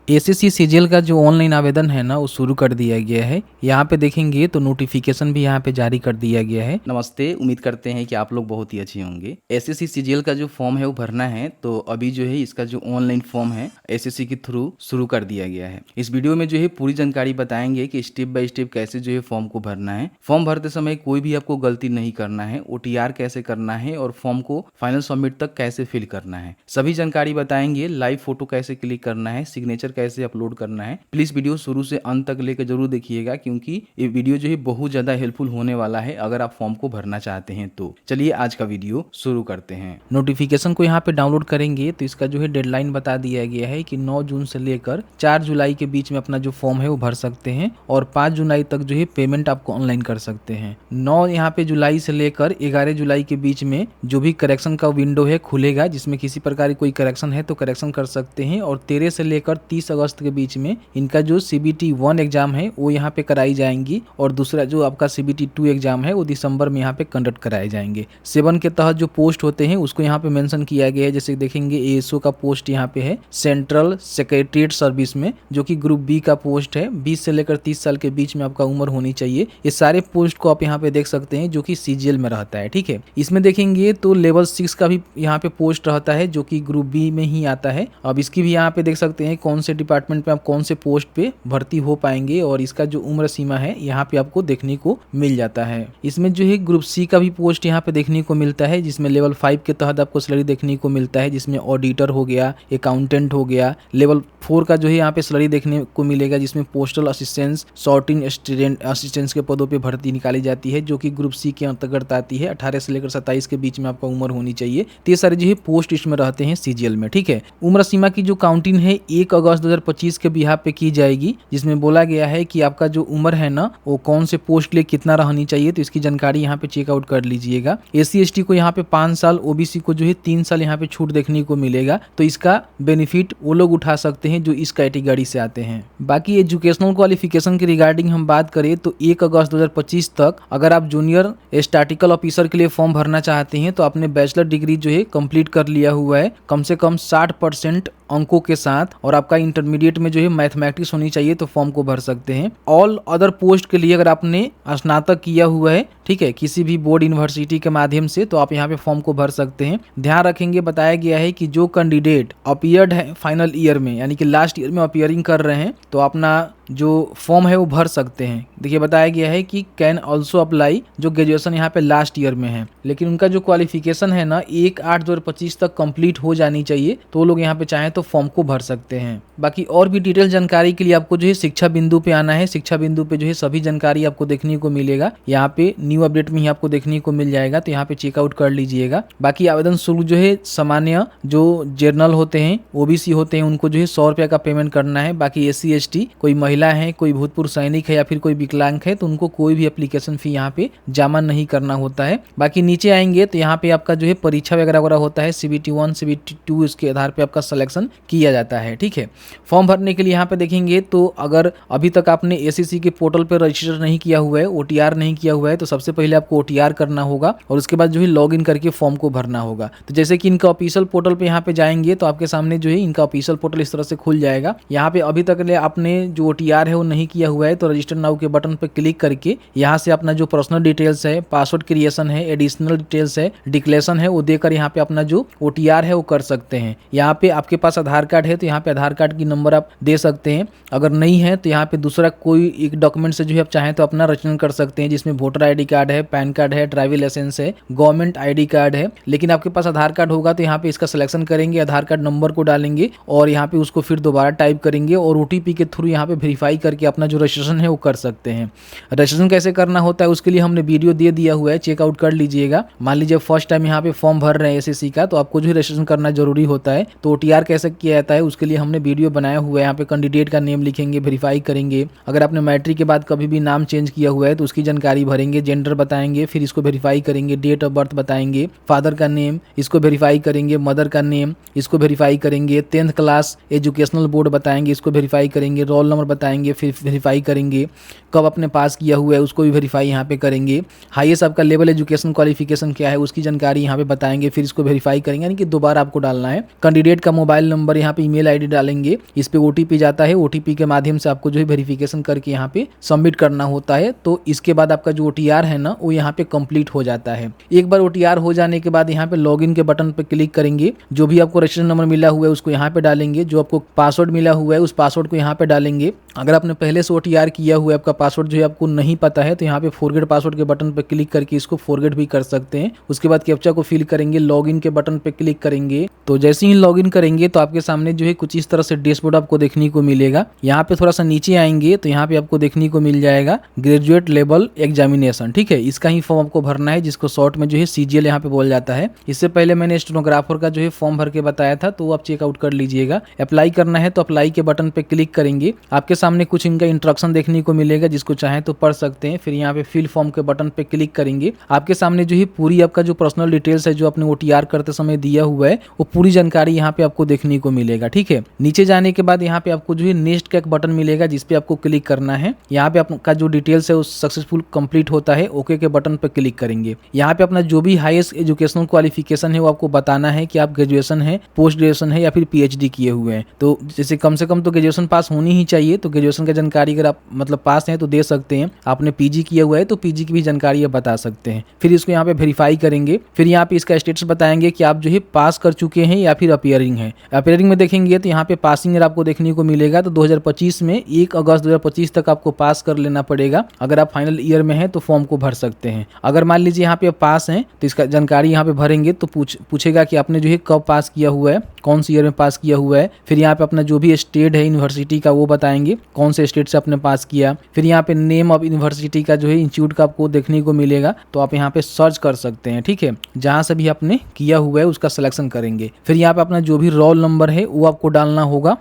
SSC CGL का जो online आवेदन है ना वो शुरू कर दिया गया है। यहाँ पे देखेंगे तो नोटिफिकेशन भी यहाँ पे जारी कर दिया गया है। नमस्ते, उम्मीद करते हैं कि आप लोग बहुत ही अच्छे होंगे। एसएससी सीजीएल का जो फॉर्म है वो भरना है, तो अभी जो है इसका जो ऑनलाइन फॉर्म है एसएससी के थ्रू शुरू कर दिया गया है। इस वीडियो में जो है पूरी जानकारी बताएंगे कि स्टेप बाय स्टेप कैसे जो है फॉर्म को भरना है। फॉर्म भरते समय कोई भी आपको गलती नहीं करना है, ओटीआर कैसे करना है और फॉर्म को फाइनल सबमिट तक कैसे फिल करना है, सभी जानकारी बताएंगे। लाइव फोटो कैसे क्लिक करना है, सिग्नेचर कैसे अपलोड करना है। प्लीज वीडियो शुरू से अंत तक लेकर जरूर देखिएगा, क्योंकि ये वीडियो जो है बहुत ज्यादा हेल्पफुल होने वाला है अगर आप फॉर्म को भरना चाहते हैं। तो चलिए आज का वीडियो शुरू करते हैं। नोटिफिकेशन को यहाँ पे डाउनलोड करेंगे तो इसका जो है डेडलाइन बता दिया गया है कि 9 जून से लेकर 4 जुलाई के बीच में अपना जो फॉर्म है वो भर सकते हैं और 5 जुलाई तक जो है पेमेंट आपको ऑनलाइन कर सकते हैं। 9 यहाँ पे जुलाई से लेकर 11 जुलाई के बीच में जो भी करेक्शन का विंडो है खुलेगा, जिसमें किसी प्रकार की कोई करेक्शन है तो करेक्शन कर सकते हैं। और 13 से लेकर 30 अगस्त के बीच में इनका जो CBT 1 एग्जाम है वो यहाँ पे कराई जाएंगी और दूसरा जो आपका CBT 2 एग्जाम है वो दिसंबर में यहाँ पे कंडक्ट कराए जाएंगे। 7 के तहत जो पोस्ट होते हैं उसको यहाँ पे मेंशन किया गया है। जैसे देखेंगे ASO का पोस्ट यहाँ पे है सेंट्रल सेक्रेटरीट सर्विस में, जो कि ग्रुप बी का पोस्ट है। 20 से लेकर 30 साल के बीच में आपका उम्र होनी चाहिए। ये सारे पोस्ट को आप यहाँ पे देख सकते हैं जो कि सीजीएल में रहता है। ठीक है, इसमें देखेंगे तो लेवल 6 का भी यहाँ पे पोस्ट रहता है जो कि ग्रुप बी में ही आता है। अब इसकी भी यहाँ पे देख सकते हैं कौन से डिपार्टमेंट में आप कौन से पोस्ट पे भर्ती हो पाएंगे और इसका जो उम्र सीमा है यहाँ पे आपको देखने को मिल जाता है। इसमें जो है ग्रुप सी का भी पोस्ट यहाँ पे देखने को मिलता है, जिसमें लेवल 5 के तहत आपको सैलरी देखने को मिलता है, जिसमें ऑडिटर हो गया, अकाउंटेंट हो गया। लेवल 4 का जो है यहाँ पे सैलरी देखने को मिलेगा, जिसमें postal assistance, sorting student assistants के पदों पे भर्ती निकाली जाती है, जो कि ग्रुप सी के अंतर्गत आती है। 18 से लेकर 27 के बीच में आपका उम्र होनी चाहिए। तो ये सारे जो है पोस्ट इसमें रहते हैं सीजीएल में। ठीक है, उम्र सीमा की जो काउंटिंग है 1 अगस्त 2025 के बिहाफ पे की जाएगी, जिसमें बोला गया है कि आपका जो उम्र है ना वो कौन से पोस्ट के लिए कितना रहनी चाहिए, तो इसकी जानकारी यहाँ पे चेकआउट कर लीजिएगा। SC/ST को यहाँ पे 5 साल, OBC को जो है 3 साल यहाँ पे छूट देखने को मिलेगा, तो इसका बेनिफिट वो लोग उठा सकते हैं जो इस कैटेगरी से आते हैं। बाकी एजुकेशनल क्वालिफिकेशन के रिगार्डिंग हम बात करें तो 1 अगस्त 2025 तक अगर आप जूनियर स्टैटिकल ऑफिसर के लिए फॉर्म भरना चाहते हैं तो आपने बैचलर डिग्री जो है कंप्लीट कर लिया हुआ है कम से कम 60% अंकों के साथ, और आपका इंटरमीडिएट में जो है मैथमेटिक्स होनी चाहिए, तो फॉर्म को भर सकते हैं। ऑल अदर पोस्ट के लिए अगर आपने स्नातक किया हुआ है, ठीक है, किसी भी बोर्ड यूनिवर्सिटी के माध्यम से, तो आप यहाँ पे फॉर्म को भर सकते हैं। ध्यान रखेंगे, बताया गया है कि जो कैंडिडेट अपीयर्ड है फाइनल ईयर में, यानी कि लास्ट ईयर में अपीयरिंग कर रहे हैं, तो अपना जो फॉर्म है वो भर सकते हैं। देखिए बताया गया है कि कैन ऑल्सो अप्लाई जो ग्रेजुएशन यहाँ पे लास्ट ईयर में है, लेकिन उनका जो क्वालिफिकेशन है ना 1/8/2025 तक कंप्लीट हो जानी चाहिए, तो वो लोग यहाँ पे चाहें तो फॉर्म को भर सकते हैं। बाकी और भी डिटेल जानकारी के लिए आपको जो है शिक्षा बिंदु पे आना है। शिक्षा बिंदु पे जो है सभी जानकारी आपको देखने को मिलेगा, यहाँ पे न्यू अपडेट में ही आपको देखने को मिल जाएगा, तो यहाँ पे चेकआउट कर लीजिएगा। बाकी आवेदन शुल्क जो है सामान्य जो जर्नल होते हैं, OBC होते हैं, उनको जो है 100 रुपये का पेमेंट करना है। बाकी SC/ST, कोई महिला है, कोई भूतपूर्व सैनिक है या फिर कोई विकलांग है, तो उनको कोई भी एप्लीकेशन फी यहाँ पे जमा नहीं करना होता है। बाकी नीचे आएंगे तो यहाँ पे आपका जो है परीक्षा वगैरह वगैरह होता है, CBT 1 CBT 2, इसके आधार पे आपका सिलेक्शन किया जाता है। ठीक है, फॉर्म भरने के लिए यहाँ पे देखेंगे तो अगर अभी तक आपने SSC के पोर्टल पे रजिस्टर नहीं किया हुआ है, OTR नहीं किया हुआ है, तो सबसे पहले आपको OTR करना होगा और उसके बाद जो है लॉग इन करके फॉर्म को भरना होगा। तो जैसे कि इनका ऑफिशियल पोर्टल पे यहाँ पे जाएंगे तो आपके सामने जो है इनका ऑफिशियल पोर्टल इस तरह से खुल जाएगा। यहाँ पे अभी तक आपने जो OTR है वो नहीं किया हुआ है, तो रजिस्टर नाउ के बटन पे क्लिक करके यहाँ से अपना जो पर्सनल डिटेल्स है, पासवर्ड क्रिएशन है, एडिशनल डिटेल्स है, डिक्लेरेशन है, वो देकर यहाँ पे अपना जो OTR है वो कर सकते हैं। यहाँ पे आपके पास आधार कार्ड है तो यहाँ पे आधार कार्ड की नंबर आप दे सकते हैं, अगर नहीं है तो यहाँ पे दूसरा कोई एक डॉक्यूमेंट से जो है आप चाहें तो अपना रचना कर सकते हैं, जिसमें वोटर ID कार्ड है, पैन कार्ड है, ड्राइविंग लाइसेंस है, गवर्नमेंट ID कार्ड है। लेकिन आपके पास आधार कार्ड होगा तो यहाँ पे इसका सिलेक्शन करेंगे, आधार कार्ड नंबर को डालेंगे और यहाँ पे उसको फिर दोबारा टाइप करेंगे और OTP के थ्रू यहाँ पे वेरीफाई करके अपना जो रजिस्ट्रेशन है वो कर सकते हैं। रजिस्ट्रेशन कैसे करना होता है उसके लिए हमने वीडियो दे दिया हुआ है, चेकआउट कर लीजिएगा। मान लीजिए फर्स्ट टाइम यहाँ पे फॉर्म भर रहे हैं SSC का, तो आपको जो है रजिस्ट्रेशन करना जरूरी होता है। तो OTR कैसे किया जाता है उसके लिए हमने वीडियो बनाया हुआ है। यहाँ पे कैंडिडेट का नेम लिखेंगे, वेरीफाई करेंगे। अगर आपने मैट्रिक के बाद कभी भी नाम चेंज किया हुआ है तो उसकी जानकारी भरेंगे, जेंडर बताएंगे, फिर इसको वेरीफाई करेंगे, डेट ऑफ बर्थ बताएंगे, फादर का नेम इसको वेरीफाई करेंगे, मदर का नेम इसको वेरीफाई करेंगे, 10th क्लास एजुकेशनल बोर्ड बताएंगे, इसको वेरीफाई करेंगे, रोल नंबर बताएंगे, फिर वेरीफाई करेंगे, कब आपने पास किया हुआ है उसको भी वेरीफाई यहाँ पे करेंगे, हाईएस्ट आपका लेवल एजुकेशन क्वालिफिकेशन क्या है उसकी जानकारी यहाँ पे बताएंगे, फिर इसको वेरीफाई करेंगे, यानी कि दोबारा आपको डालना है। कैंडिडेट का मोबाइल नंबर, यहाँ पे ईमेल आईडी डालेंगे, इस पे ओटीपी जाता है, ओटीपी के माध्यम से आपको जो है वेरिफिकेशन करके यहाँ पे सबमिट करना होता है। तो इसके बाद आपका जो ओटीआर है ना वो यहाँ पे कंप्लीट हो जाता है। एक बार ओटीआर हो जाने के बाद यहाँ पे लॉगिन के बटन पे क्लिक करेंगे, जो भी आपको रजिस्ट्रेशन नंबर मिला हुआ है उसको यहाँ पे डालेंगे, जो आपको पासवर्ड मिला हुआ है उस पासवर्ड को यहाँ पे डालेंगे। अगर आपने पहले से ओटीआर किया हुआ है, आपका पासवर्ड जो है आपको नहीं पता है, तो यहाँ पे फॉरगेट पासवर्ड के बटन पे क्लिक करके इसको फॉरगेट भी कर सकते हैं। उसके बाद कैप्चा को फिल करेंगे, लॉगिन के बटन पे क्लिक करेंगे। तो जैसे ही लॉगिन करेंगे तो आपके सामने जो है कुछ इस तरह से डैशबोर्ड आपको देखने को मिलेगा। यहाँ पे थोड़ा सा नीचे आएंगे तो यहाँ पे आपको देखने को मिल जाएगा ग्रेजुएट लेवल एग्जामिनेशन, ठीक है। इसका ही फॉर्म आपको भरना है, जिसको शॉर्ट में जो है सीजीएल यहाँ पे बोला जाता है। इससे पहले मैंने स्टेनोग्राफर का जो है फॉर्म भर के बताया था, तो आप चेकआउट कर लीजिएगा। अप्लाई करना है तो अप्लाई के बटन पे क्लिक करेंगे, आपके सामने कुछ इनका इंस्ट्रक्शन देखने को मिलेगा, जिसको चाहे तो पढ़ सकते हैं। फिर यहाँ पे फिल फॉर्म के बटन पे क्लिक करेंगे, आपके सामने जो है पूरी आपका जो पर्सनल डिटेल्स है जो आपने ओटीआर करते समय दिया हुआ है वो पूरी जानकारी यहाँ पे आपको देखने को मिलेगा, ठीक है। नीचे जाने के बाद यहाँ पे आपको जो है नेक्स्ट का एक बटन मिलेगा, जिसपे आपको क्लिक करना है। यहाँ पे आपका जो डिटेल्स है वो सक्सेसफुल कंप्लीट होता है, ओके के बटन पे क्लिक करेंगे। यहाँ पे अपना जो भी हाईएस्ट एजुकेशनल क्वालिफिकेशन है वो आपको बताना है कि आप ग्रेजुएशन है, पोस्ट ग्रेजुएशन है या फिर पीएचडी किए हुए हैं। तो जैसे कम से कम तो ग्रेजुएशन पास होनी ही चाहिए, तो ग्रेजुएशन का जानकारी अगर आप मतलब पास हैं तो दे सकते हैं। आपने पीजी किया हुआ है तो पीजी की भी जानकारी आप बता सकते हैं। फिर इसको यहाँ पे वेरीफाई करेंगे, फिर यहाँ पे इसका स्टेटस बताएंगे कि आप जो है पास कर चुके हैं या फिर अपीयरिंग है। अपीयरिंग में देखेंगे तो यहाँ पे पासिंग आपको देखने को मिलेगा, तो 2025 में 1 अगस्त 2025 तक आपको पास कर लेना पड़ेगा। अगर आप फाइनल ईयर में हैं तो फॉर्म को भर सकते हैं। अगर मान लीजिए यहाँ पे पास हैं तो इसका जानकारी यहाँ पे भरेंगे, तो पूछेगा कि आपने जो है कब पास किया हुआ है, कौन सी ईयर में पास किया हुआ है। फिर यहाँ पे अपना जो भी स्टेट है यूनिवर्सिटी का वो बताएंगे, कौन से स्टेट से आपने पास किया। फिर यहाँ पे नेम ऑफ यूनिवर्सिटी का जो है इंस्टीट्यूट का आपको देखने को मिलेगा, तो आप यहाँ पे सर्च कर सकते हैं, ठीक है। जहाँ से भी आपने किया हुआ है उसका सिलेक्शन करेंगे। फिर यहाँ पे अपना जो भी रोल नंबर है वो आपको डालना होगा,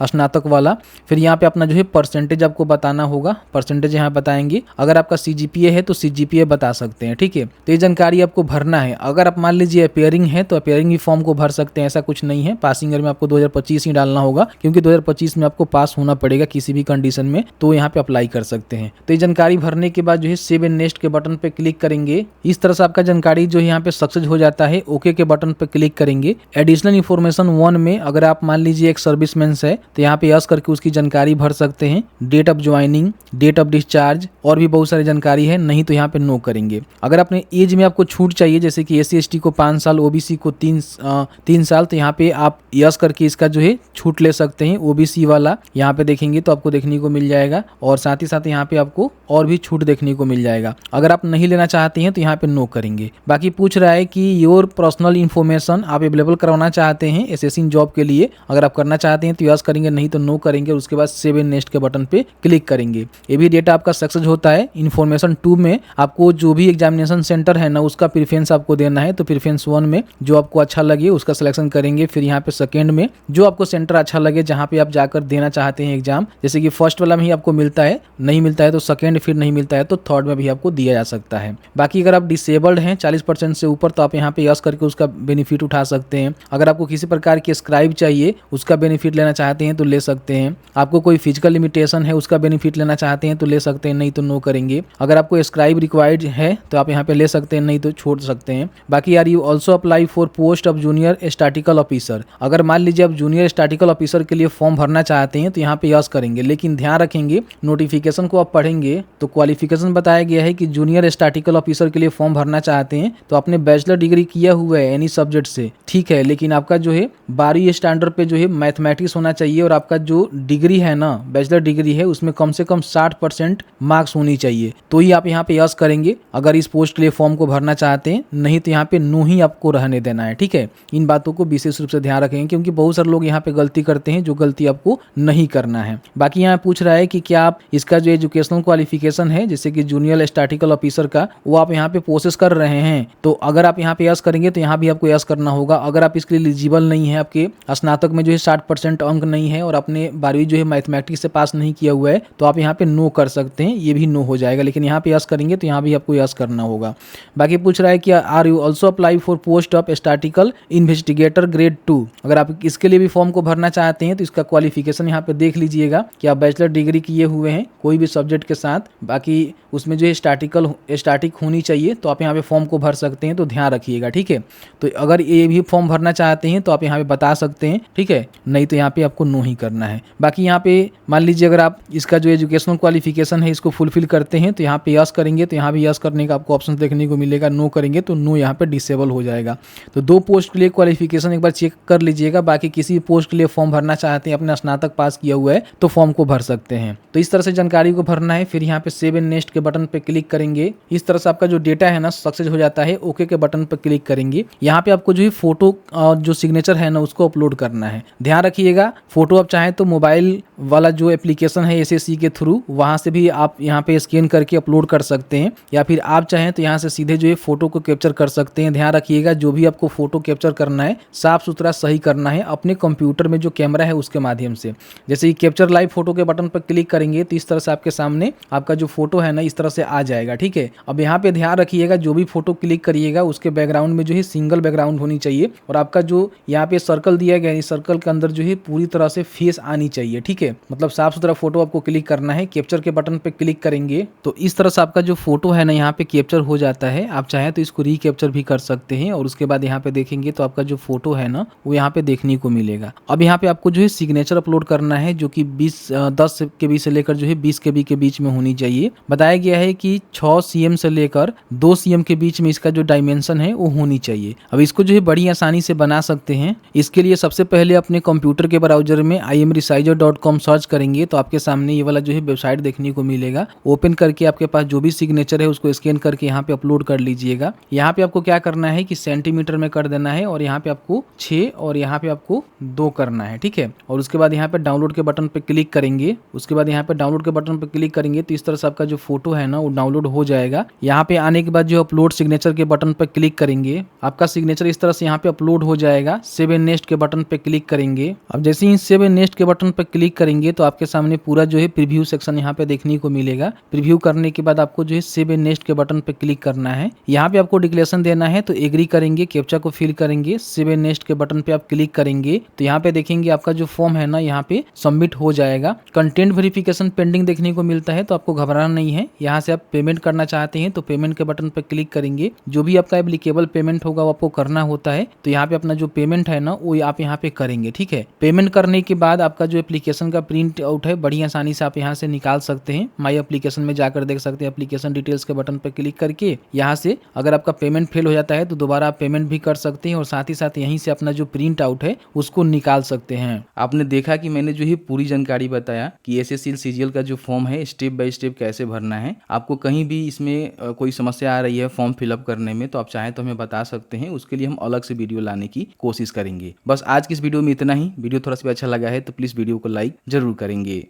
स्नातक वाला। फिर यहाँ पे अपना जो है परसेंटेज आपको बताना होगा, परसेंटेज यहाँ बताएंगे। अगर आपका सीजीपीए है तो सीजीपीए बता सकते हैं, ठीक है। तो ये जानकारी आपको भरना है। अगर आप मान लीजिए अपीयरिंग है तो अपीयरिंग भी फॉर्म को भर सकते हैं, ऐसा कुछ नहीं है। पासिंग ईयर में आपको 2025 ही डालना होगा, क्योंकि 2025 में आपको पास होना पड़ेगा किसी भी कंडीशन में, तो यहाँ पे अप्लाई कर सकते हैं। तो ये जानकारी भरने के बाद जो है सेव एंड नेक्स्ट के बटन पे क्लिक करेंगे। इस तरह से आपका जानकारी जो है यहाँ पे सक्सेस हो जाता है। ओके के बटन पे क्लिक करेंगे। एडिशनल इन्फॉर्मेशन 1 में अगर आप मान लीजिए एक सर्विसमैन है तो यहाँ पे यस करके उसकी जानकारी भर सकते हैं, date of joining, date of discharge और भी बहुत सारी जानकारी है। नहीं तो यहाँ पे नो करेंगे। अगर अपने एज में आपको छूट चाहिए, जैसे कि SC ST को 5 साल, OBC को 3 साल, तो यहाँ पे आप यस करके इसका जो है छूट ले सकते हैं। OBC वाला यहाँ पे देखेंगे तो आपको देखने को मिल जाएगा, और साथ ही साथ यहाँ पे आपको और भी छूट देखने को मिल जाएगा। अगर आप नहीं लेना चाहते हैं तो यहाँ पे नो करेंगे। बाकी पूछ रहा है कि योर पर्सनल इन्फॉर्मेशन आप अवेलेबल करवाना चाहते हैं एसेसिंग जॉब के लिए। अगर आप करना चाहते हैं तो यस करेंगे, नहीं तो नो करेंगे। उसके बाद सेव एंड नेक्स्ट के बटन पे क्लिक करेंगे। ये भी डेटा आपका सक्सेस होता है। इन्फॉर्मेशन 2 में आपको जो भी एग्जामिनेशन सेंटर है ना उसका प्रेफरेंस आपको देना है। तो प्रेफरेंस 1 में जो आपको अच्छा लगे उसका सिलेक्शन करेंगे। फिर यहाँ पे सेकेंड में जो आपको सेंटर अच्छा लगे जहाँ पे आप जाकर देना चाहते हैं एग्जाम, जैसे कि फर्स्ट वाला में ही आपको मिलता है, नहीं मिलता है तो सेकेंड, फिर नहीं मिलता है तो थर्ड में भी आपको दिया जा सकता है। बाकी अगर आप डिसेबल्ड हैं 40% से ऊपर तो आप यहाँ पे यस करके उसका बेनिफिट उठा सकते हैं। अगर आपको किसी प्रकार की स्क्राइब चाहिए, उसका बेनिफिट लेना चाहते हैं तो ले सकते हैं। आपको कोई फिजिकल लिमिटेशन है उसका बेनिफिट लेना चाहते हैं तो ले सकते हैं, नहीं तो नो करेंगे। अगर आपको स्क्राइब रिक्वायर्ड है तो आप यहाँ पे ले सकते हैं, नहीं तो छोड़ सकते हैं। बाकी are you also apply for post of junior statical officer. अगर मान लीजिए आप जूनियर स्टैटिकल ऑफिसर के लिए फॉर्म भरना चाहते हैं तो यहाँ पे यस करेंगे, लेकिन ध्यान रखेंगे नोटिफिकेशन को आप पढ़ेंगे तो क्वालिफिकेशन बताया गया है कि जूनियर स्टैटिकल ऑफिसर के लिए फॉर्म भरना चाहते हैं तो आपने बैचलर डिग्री किया हुआ है एनी सब्जेक्ट से, ठीक है। लेकिन आपका जो है 12वीं स्टैंडर्ड पे जो है मैथमेटिक्स होना चाहिए, और आपका जो डिग्री है ना बैचलर डिग्री है उसमें कम से कम 60% मार्क्स होनी चाहिए, तो ही आप यहाँ पे यस करेंगे अगर इस पोस्ट के लिए फॉर्म को भरना चाहते हैं। नहीं तो यहाँ पे नो ही आपको रहने देना है, ठीक है। इन बातों को विशेष रूप से ध्यान रखेंगे, क्योंकि बहुत सारे लोग यहाँ पे गलती करते हैं जो गलती आपको नहीं करना है। बाकी यहाँ पूछ रहा है कि क्या आप इसका जो एजुकेशनल क्वालिफिकेशन है जैसे कि जूनियर स्टैटिकल ऑफिसर का, वो आप यहाँ पे प्रोसेस कर रहे हैं, तो अगर आप यहाँ पे यस करेंगे तो यहाँ भी आपको यस करना होगा। अगर आप इसके लिए एलिजिबल नहीं है, आपके स्नातक में जो है 60% अंक नहीं है और आपने 12वीं जो है मैथमेटिक्स से पास नहीं किया हुआ है, तो आप यहाँ पे नो कर सकते हैं, ये भी नो हो जाएगा। लेकिन यहाँ पे यस करेंगे तो यहाँ भी आपको यस करना होगा। बाकी पूछ रहा है कि are you also apply for post of statical investigator grade 2। अगर आप इसके लिए भी फॉर्म को भरना चाहते हैं तो इसका क्वालिफिकेशन यहाँ पे देख लीजिएगा। लीजिएगा कि आप बैचलर डिग्री किए हुए हैं कोई भी सब्जेक्ट के साथ, बाकी उसमें जो है स्टैटिक होनी चाहिए, तो आप यहाँ पे फॉर्म को भर सकते हैं, तो ध्यान रखिएगा, ठीक है। तो अगर ये भी फॉर्म भरना चाहते हैं तो आप यहाँ पे बता सकते हैं, ठीक है, नहीं तो यहाँ पे आपको नो ही करना है। बाकी यहाँ पे मान लीजिए अगर आप इसका जो एजुकेशनल क्वालिफिकेशन है इसको फुलफिल करते हैं तो यहाँ पे यस करेंगे, तो यहाँ भी यस करने का आपको ऑप्शन देखने को मिलेगा, नो करेंगे तो नो यहाँ पे डिसेबल हो जाएगा। तो 2 पोस्ट के लिए क्वालिफिकेशन एक बार चेक कर लीजिएगा। बाकी किसी पोस्ट के लिए फॉर्म भरना चाहते हैं, अपना स्नातक पास किया हुआ है तो फॉर्म को भर सकते हैं। तो इस तरह से जानकारी को भरना है। फिर यहाँ पे सेव एंड नेक्स्ट के बटन पे क्लिक करेंगे। इस तरह से आपका जो डेटा है ना सक्सेस हो जाता है। ओके के बटन पर क्लिक करेंगे। यहाँ पे आपको जो है फोटो जो सिग्नेचर है ना उसको अपलोड करना है। ध्यान रखिएगा, फोटो आप चाहें तो मोबाइल वाला जो एप्लीकेशन है एसएससी के थ्रू वहां से भी आप यहाँ पे स्कैन करके अपलोड कर सकते हैं, या फिर आप चाहें तो यहाँ से सीधे जो है फोटो को कैप्चर कर सकते हैं। ध्यान रखिएगा, जो भी आपको फोटो कैप्चर करना है साफ सुथरा सही करना है अपने कंप्यूटर में जो कैमरा है उसके माध्यम से। जैसे ही कैप्चर लाइव फोटो के बटन पर क्लिक करेंगे तो इस तरह से आपके सामने आपका जो फोटो है ना इस तरह से आ जाएगा, ठीक है। अब यहाँ पे ध्यान रखिएगा, जो भी फोटो क्लिक करिएगा उसके बैकग्राउंड में जो है सिंगल बैकग्राउंड होनी चाहिए, और आपका जो यहाँ पे सर्कल दिया गया है इस सर्कल के अंदर जो है पूरी तरह से फेस आनी चाहिए, ठीक है। मतलब साफ सुथरा फोटो आपको क्लिक करना है। कैप्चर के बटन पे क्लिक करेंगे तो इस तरह से आपका जो फोटो है ना यहाँ पे कैप्चर हो जाता है। आप चाहें तो इसको रिकैप्चर भी कर सकते हैं, और उसके बाद यहाँ पे देखेंगे तो आपका जो फोटो है ना वो यहाँ पे देखने को मिलेगा। अब यहाँ पे आपको जो है सिग्नेचर अपलोड करना है, जो कि 10 KB से लेकर जो है 20 KB के बीच में होनी चाहिए। बताया गया है कि 6 cm से लेकर 2 cm के बीच में इसका जो डायमेंशन है वो होनी चाहिए। अब इसको जो है बड़ी आसानी से बना सकते हैं। इसके लिए सबसे पहले अपने कंप्यूटर के ब्राउजर में imresizer.com सर्च करेंगे तो आपके सामने ये वाला जो है वेबसाइट देखने को मिलेगा। ओपन करके आपके पास जो भी सिग्नेचर है उसको स्कैन करके यहाँ पे अपलोड कर लीजिएगा। यहाँ पे आपको क्या करना है कि सेंटीमीटर में कर देना है, और यहाँ पे आपको 6 और यहाँ पे आपको 2 करना है, ठीक है। और उसके बाद यहाँ पे डाउनलोड के बटन पे क्लिक करेंगे। उसके बाद यहाँ पे डाउनलोड के बटन पे क्लिक करेंगे तो इस तरह से आपका जो फोटो है ना वो डाउनलोड हो जाएगा। यहाँ पे आने के बाद जो अपलोड सिग्नेचर के बटन पे क्लिक करेंगे, आपका सिग्नेचर इस तरह से यहाँ पे अपलोड हो जाएगा। सेव एंड नेक्स्ट के बटन पे क्लिक करेंगे। अब जैसे ही सेव एंड नेक्स्ट के बटन पे क्लिक करेंगे तो आपके सामने पूरा जो है प्रीव्यू सेक्शन यहाँ पे देखने को मिलेगा। प्रीव्यू करने के बाद आपको जो है सेव एंड नेक्स्ट के बटन पे क्लिक करना है। यहाँ पे आपको डिक्लेरेशन देना है तो एग्री करेंगे, कैप्चा को फिल करेंगे। सेव एंड नेक्स्ट के बटन पे आप क्लिक करेंगे तो यहाँ पे देखेंगे आपका जो फॉर्म है ना यहाँ पे सबमिट हो जाएगा। कंटेंट वेरिफिकेशन पेंडिंग देखने को मिलता है, तो आपको घबराना नहीं है। यहाँ से आप पेमेंट करना चाहते हैं तो पेमेंट के बटन पे क्लिक करेंगे। जो भी आपका एप्लीकेबल पेमेंट होगा वो आपको करना होता है, तो यहाँ पे अपना जो पेमेंट है ना वो आप यहाँ पे करेंगे, ठीक है। पेमेंट करने के बाद आपका जो एप्लीकेशन का प्रिंट आउट है बड़ी आसानी से आप यहाँ से निकाल सकते हैं। माई एप्लीकेशन में जाकर देख सकते हैं। एप्लीकेशन डिटेल्स के बटन पे क्लिक करके यहाँ से अगर आपका पेमेंट फेल हो जाता है तो दोबारा आप पेमेंट भी कर सकते हैं, और साथ ही साथ यहीं से अपना जो प्रिंट आउट है उसको निकाल सकते हैं। आपने देखा कि मैंने जो है पूरी जानकारी बताया कि एसएससी सीजीएल का जो फॉर्म है स्टेप बाय स्टेप कैसे भरना है। आपको कहीं भी इसमें कोई समस्या आ रही है फॉर्म फिलअप करने में तो आप चाहें तो हमें बता सकते हैं, उसके लिए हम अलग से वीडियो लाने की कोशिश करेंगे। बस आज की इस वीडियो में इतना ही। वीडियो थोड़ा सा भी अच्छा लगा है तो प्लीज़ वीडियो को लाइक जरूर करेंगे।